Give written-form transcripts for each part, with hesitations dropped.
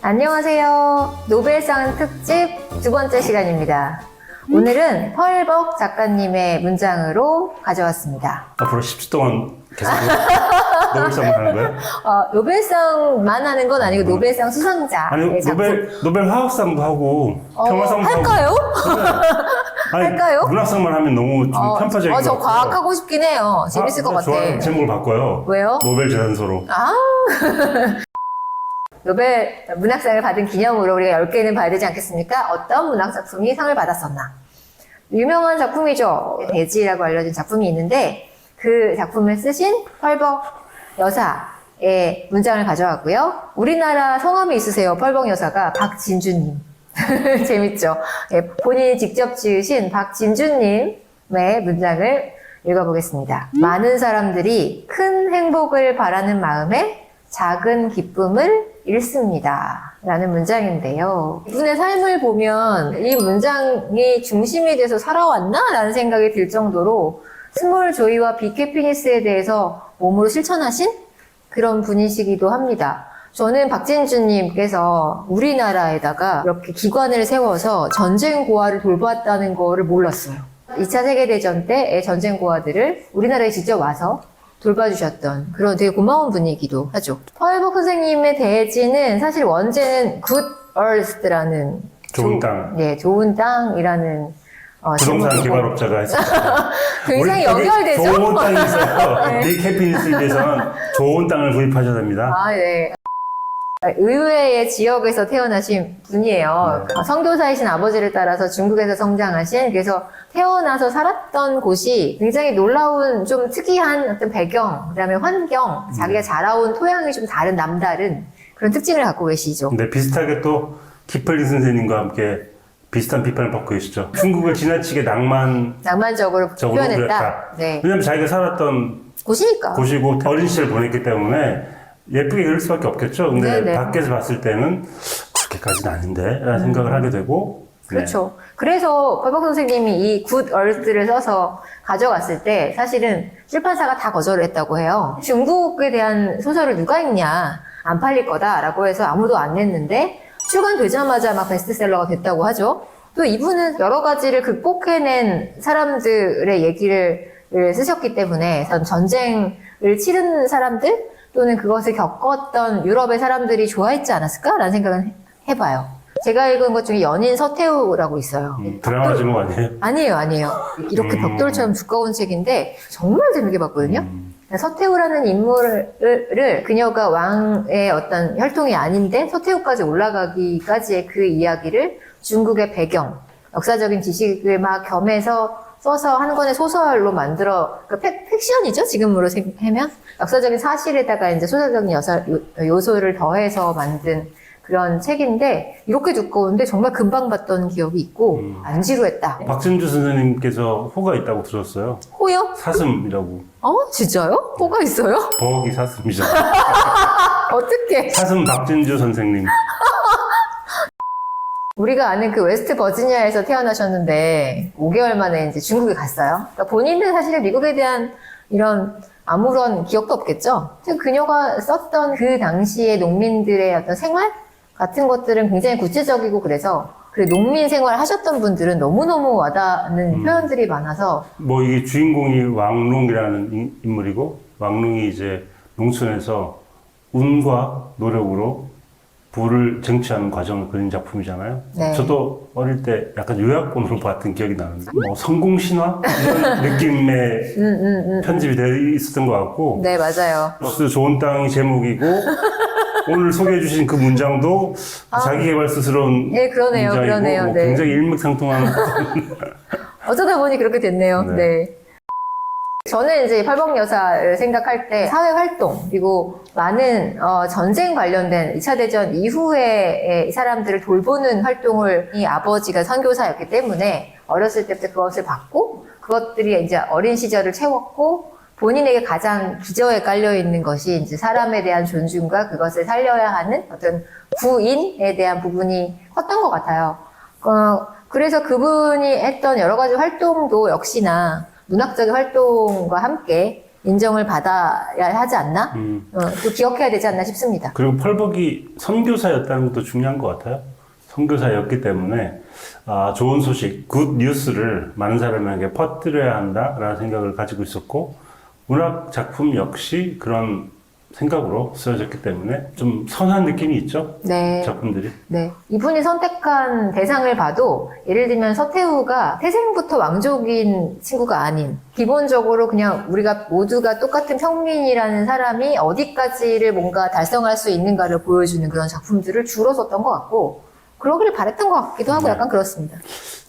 안녕하세요. 노벨상 특집 두 번째 시간입니다. 오늘은 펄벅 작가님의 문장으로 가져왔습니다. 앞으로 10주 동안 계속 노벨상을 하는 거예요? 노벨상만 하는 건 아니고 노벨상 수상자. 아니, 노벨 화학상도 하고 평화상도 할까요? 하고. 아니, 할까요? 문학상만 하면 너무 좀 편파적인 것 저 같아요. 과학하고 싶긴 해요. 재밌을 것 같아. 좋아요. 제목을 바꿔요. 왜요? 노벨 재단소로. 노벨 문학상을 받은 기념으로 우리가 10개는 봐야 되지 않겠습니까? 어떤 문학 작품이 상을 받았었나? 유명한 작품이죠. 대지라고 알려진 작품이 있는데 그 작품을 쓰신 펄벅 여사의 문장을 가져왔고요. 우리나라 성함이 있으세요. 펄벅 여사가 박진주님. 재밌죠? 예, 본인이 직접 지으신 박진주님의 문장을 읽어보겠습니다. 많은 사람들이 큰 행복을 바라는 마음에 작은 기쁨을 잃습니다. 라는 문장인데요. 이분의 삶을 보면 이 문장이 중심이 돼서 살아왔나? 라는 생각이 들 정도로 스몰 조이와 빅 해피니스에 대해서 몸으로 실천하신 그런 분이시기도 합니다. 저는 박진주님께서 우리나라에다가 이렇게 기관을 세워서 전쟁 고아를 돌봤다는 거를 몰랐어요. 2차 세계대전 때의 전쟁 고아들을 우리나라에 직접 와서 돌봐주셨던 그런 되게 고마운 분이기도 하죠. 펄벅 선생님의 대지는 사실 원제는 Good Earth라는 좋은 땅. 네, 좋은 땅이라는 부동산 개발업자가 했습니다. 굉장히 연결되죠? 좋은 땅이 있어요. 네. 빅 해피니스에 대해서는 좋은 땅을 구입하셔야 됩니다. 네. 의외의 지역에서 태어나신 분이에요. 선교사이신 아버지를 따라서 중국에서 성장하신, 그래서 태어나서 살았던 곳이 굉장히 놀라운 좀 특이한 어떤 배경, 그 다음에 환경, 자기가 자라온 토양이 좀 다른, 남다른 그런 특징을 갖고 계시죠. 근데 비슷하게 또 키플링 선생님과 함께 비슷한 비판을 받고 계시죠. 중국을 지나치게 낭만적으로 표현했다. 그렸다. 네. 왜냐면 자기가 살았던 곳이니까. 곳이고 어린 시절 보냈기 때문에 예쁘게 그릴 수밖에 없겠죠. 근데 네네. 밖에서 봤을 때는 그렇게까지는 아닌데 라는 생각을 하게 되고. 그렇죠. 그래서 펄벅 선생님이 이 굿 얼스를 써서 가져갔을 때 사실은 출판사가 다 거절을 했다고 해요. 중국에 대한 소설을 누가 읽냐, 안 팔릴 거다라고 해서 아무도 안 냈는데 출간되자마자 막 베스트셀러가 됐다고 하죠. 또 이분은 여러 가지를 극복해낸 사람들의 얘기를 쓰셨기 때문에 전쟁을 치른 사람들 또는 그것을 겪었던 유럽의 사람들이 좋아했지 않았을까라는 생각은 해봐요. 제가 읽은 것 중에 연인 서태후라고 있어요. 드라마 제목 아니에요? 아니에요. 이렇게 벽돌처럼 두꺼운 책인데 정말 재밌게 봤거든요. 서태후라는 인물을 그녀가 왕의 어떤 혈통이 아닌데 서태후까지 올라가기까지의 그 이야기를 중국의 배경, 역사적인 지식을 막 겸해서 써서 한 권의 소설로 만들어, 그러니까 팩션이죠, 지금으로 하면. 역사적인 사실에다가 이제 소설적인 요소를 더해서 만든 그런 책인데, 이렇게 두꺼운데 정말 금방 봤던 기억이 있고, 안 지루했다. 박진주 선생님께서 호가 있다고 들었어요. 호요? 사슴이라고. 진짜요? 호가 있어요? 버기 사슴이죠. 어떻게? 사슴 박진주 선생님. 우리가 아는 그 웨스트 버지니아에서 태어나셨는데 5개월 만에 이제 중국에 갔어요. 그러니까 본인은 사실 미국에 대한 이런 아무런 기억도 없겠죠. 그녀가 썼던 그 당시의 농민들의 어떤 생활 같은 것들은 굉장히 구체적이고 그래서 농민 생활 하셨던 분들은 너무너무 와닿는 표현들이 많아서 뭐 이게 주인공이 왕룽이라는 인물이고 왕룽이 이제 농촌에서 운과 노력으로 부를 쟁취하는 과정을 그린 작품이잖아요. 네. 저도 어릴 때 약간 요약본으로 봤던 기억이 나는데 뭐 성공 신화 이런 느낌의 편집이 되어 있었던 것 같고. 네, 맞아요. 플러스 좋은 땅이 제목이고 오늘 소개해 주신 그 문장도 자기개발스러운 네, 그러네요. 문장이고 그러네요. 뭐 네. 굉장히 일맥상통하는 어쩌다 보니 그렇게 됐네요. 네. 네. 저는 이제 펄벅 여사를 생각할 때 사회활동, 그리고 많은 전쟁 관련된 2차 대전 이후에 이 사람들을 돌보는 활동을 이 아버지가 선교사였기 때문에 어렸을 때부터 그것을 받고 그것들이 이제 어린 시절을 채웠고 본인에게 가장 기저에 깔려있는 것이 이제 사람에 대한 존중과 그것을 살려야 하는 어떤 구인에 대한 부분이 컸던 것 같아요. 그래서 그분이 했던 여러 가지 활동도 역시나 문학적인 활동과 함께 인정을 받아야 하지 않나? 또 기억해야 되지 않나 싶습니다. 그리고 펄벅이 선교사였다는 것도 중요한 것 같아요. 선교사였기 때문에 좋은 소식, 굿 뉴스를 많은 사람에게 퍼뜨려야 한다라는 생각을 가지고 있었고 문학 작품 역시 그런 생각으로 쓰여졌기 때문에 좀 선한 느낌이 있죠. 네. 작품들이. 네. 이분이 선택한 대상을 봐도 예를 들면 서태후가 태생부터 왕족인 친구가 아닌 기본적으로 그냥 우리가 모두가 똑같은 평민이라는 사람이 어디까지를 뭔가 달성할 수 있는가를 보여주는 그런 작품들을 주로 썼던 것 같고 그러기를 바랬던 것 같기도 하고 약간 그렇습니다.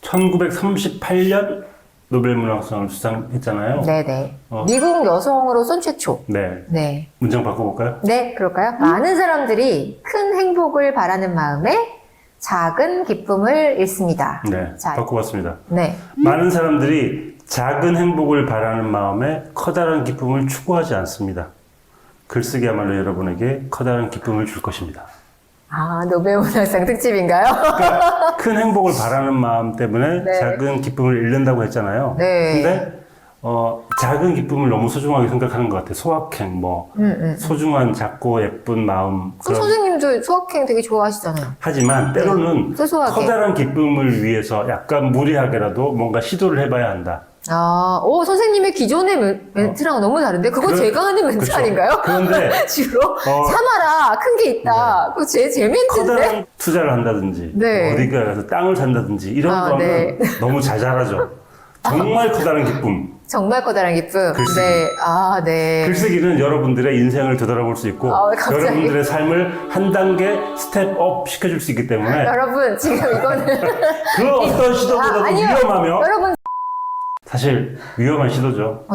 1938년 노벨문학상을 수상했잖아요. 네네. 미국 여성으로선 최초. 네. 네. 문장 바꿔볼까요? 네, 그럴까요? 많은 사람들이 큰 행복을 바라는 마음에 작은 기쁨을 잃습니다. 네. 자, 바꿔봤습니다. 네. 많은 사람들이 작은 행복을 바라는 마음에 커다란 기쁨을 추구하지 않습니다. 글쓰기야말로 여러분에게 커다란 기쁨을 줄 것입니다. 노벨문학상 특집인가요? 그러니까 큰 행복을 바라는 마음 때문에 네. 작은 기쁨을 잃는다고 했잖아요. 네. 근데 작은 기쁨을 너무 소중하게 생각하는 것 같아요. 소확행, 소중한 작고 예쁜 마음. 선생님도 소확행 되게 좋아하시잖아요. 하지만 때로는 소소하게. 커다란 기쁨을 위해서 약간 무리하게라도 뭔가 시도를 해봐야 한다. 선생님의 기존의 멘트랑 너무 다른데? 그거 제가 하는 멘트 그쵸. 아닌가요? 그런데 주로? 참아라, 큰 게 있다. 그거 제 멘트인데? 커다란 투자를 한다든지 네. 어디가 가서 땅을 산다든지 이런 거는 네. 너무 자잘하죠. 정말 커다란 기쁨. 정말 커다란 기쁨. 글쓰기. 네. 네. 글쓰기는 여러분들의 인생을 되돌아볼 수 있고 갑자기. 여러분들의 삶을 한 단계 스텝업 시켜줄 수 있기 때문에 여러분, 지금 이거는. 그 어떤 시도보다도 아니요. 위험하며 여러분, 사실 위험한 시도죠.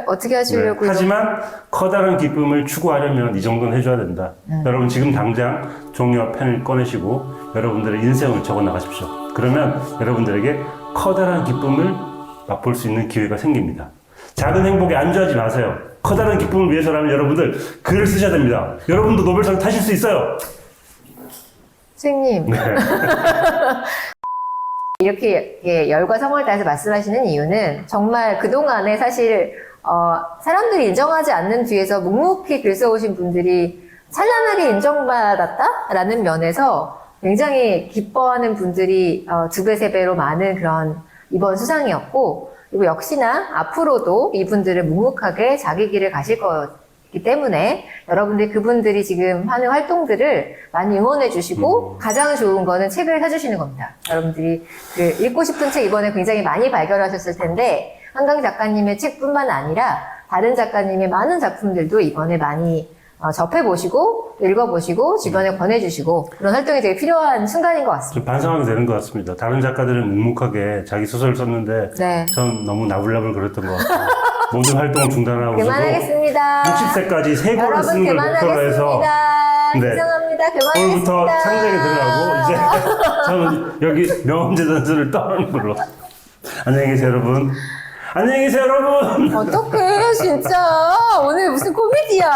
어떻게 하시려고요? 네. 하지만 커다란 기쁨을 추구하려면 이 정도는 해줘야 된다. 여러분 지금 당장 종이와 펜을 꺼내시고 여러분들의 인생을 적어 나가십시오. 그러면 여러분들에게 커다란 기쁨을 맛볼 수 있는 기회가 생깁니다. 작은 행복에 안주하지 마세요. 커다란 기쁨을 위해서라면 여러분들 글을 쓰셔야 됩니다. 여러분도 노벨상 타실 수 있어요. 선생님. 네. 이렇게 열과 성을 다해서 말씀하시는 이유는 정말 그동안에 사실 사람들이 인정하지 않는 뒤에서 묵묵히 글 써오신 분들이 찬란하게 인정받았다라는 면에서 굉장히 기뻐하는 분들이 2배, 3배로 많은 그런 이번 수상이었고 그리고 역시나 앞으로도 이분들은 묵묵하게 자기 길을 가실 거기 때문에 여러분들 그분들이 지금 하는 활동들을 많이 응원해 주시고 가장 좋은 거는 책을 사주시는 겁니다. 여러분들이 읽고 싶은 책 이번에 굉장히 많이 발견하셨을 텐데 한강 작가님의 책뿐만 아니라 다른 작가님의 많은 작품들도 이번에 많이 접해보시고 읽어보시고 주변에 권해주시고 그런 활동이 되게 필요한 순간인 것 같습니다. 좀 반성하게 되는 것 같습니다. 다른 작가들은 묵묵하게 자기 소설을 썼는데 네. 전 너무 나불나불 그랬던 것 같아요. 모든 활동을 중단하고 그만하겠습니다. 60세까지 3권을 여러분 쓰는 걸 목표로 해서 그만하겠습니다. 네. 죄송합니다. 그만하겠습니다. 오늘부터 창작에 들어가고 이제 저는 여기 명함재단서를 떠나는 걸로. 안녕히 계세요 여러분. 안녕히 계세요 여러분. 어떡해 진짜 오늘 무슨 코미디야.